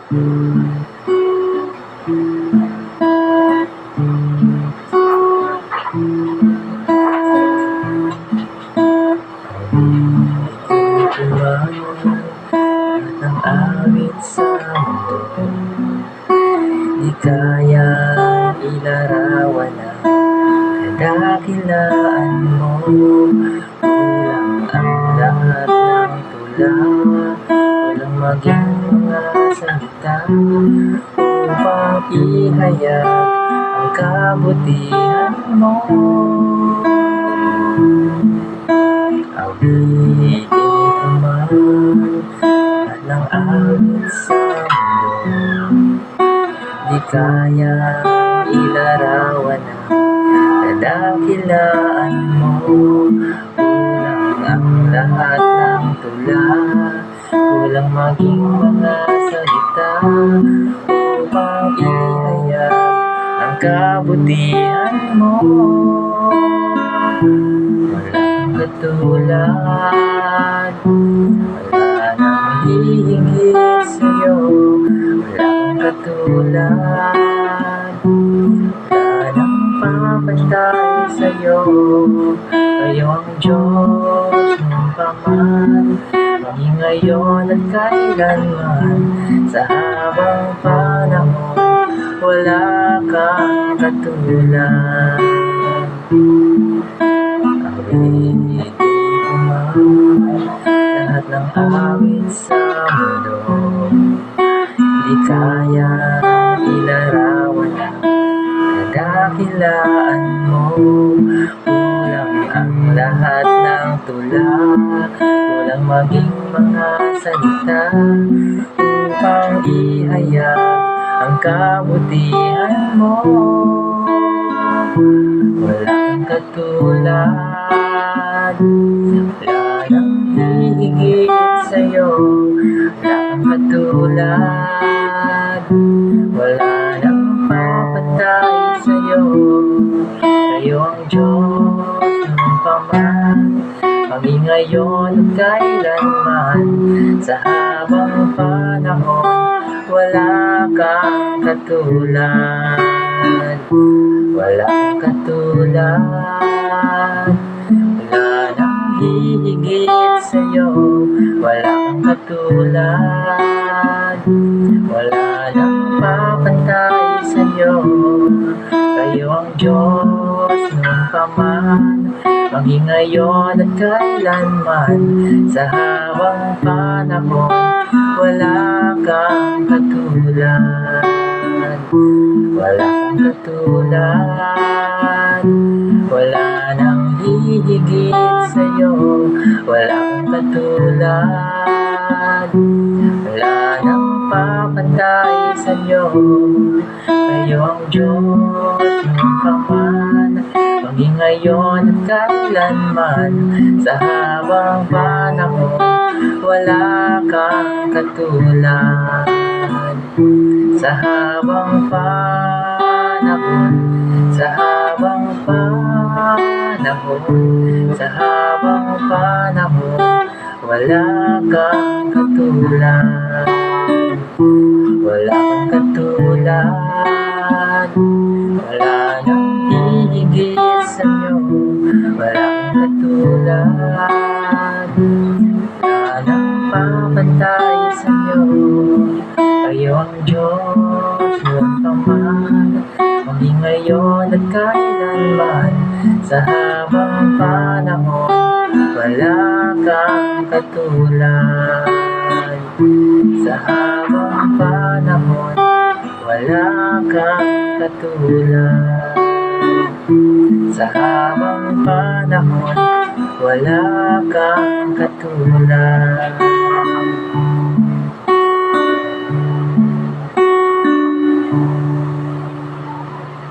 Ang awit sa mundo, di kayang ilarawan ang kadakilaan mo. Kulang ang lahat ng tula, walang maging mga salita upang ihayag ang kabutihan mo. Awitin ko man at ng awit sa mundo, di kayang ilarawan ang kadakilaan mo. Kulang ang lahat ng tula, kulang maging mga salita upang ihayag ang kabutihan mo. Walang katulad, wala nang hihigit sa'yo. Walang katulad, wala nang papantay sa'yo. Kayo ang Diyos ng paman, maging ngayon at kailanman. Sa habang panahon, wala kang katulad. Awitin ko man lahat ng awit sa mundo, di kayang ilarawan ang kadakilaan mo. Kulang ang lahat ng tula, kulang maging mga salita upang ihayag ang kabutihan mo. Walang katulad, wala nang hihigit sa'yo. Walang katulad, wala nang papatay sa'yo. Kayo ang Diyos ng paman, maging ngayon at kailanman. Sa habang panahon, wala kang katulad. Walang katulad, wala nang hihigit sa'yo. Walang katulad, wala nang papantay sa'yo. Kayo ang Diyos ng paman, maging ngayon at kailanman. Sa habang panahon, wala kang katulad. Walang katulad, wala nang hihigit sa'yo. Walang katulad, wala nang papatay sa'yo. Kayo ang Diyos ng paman, maging ngayon at kailanman. Sa habang panahon, wala kang katulad. Sa habang panahon, sa habang panahon, sa habang panahon, wala kang katulad. Wala kang katulad, wala nang hihigit sa'yo. Wala kang katulad, wala nang papantay sa'yo. Kayo ang Diyos ng paman, maging ngayon at kailanman. Sa habang panahon, wala kang katulad. Sa habang panahon, wala kang katulad. Sa habang panahon, wala kang katulad.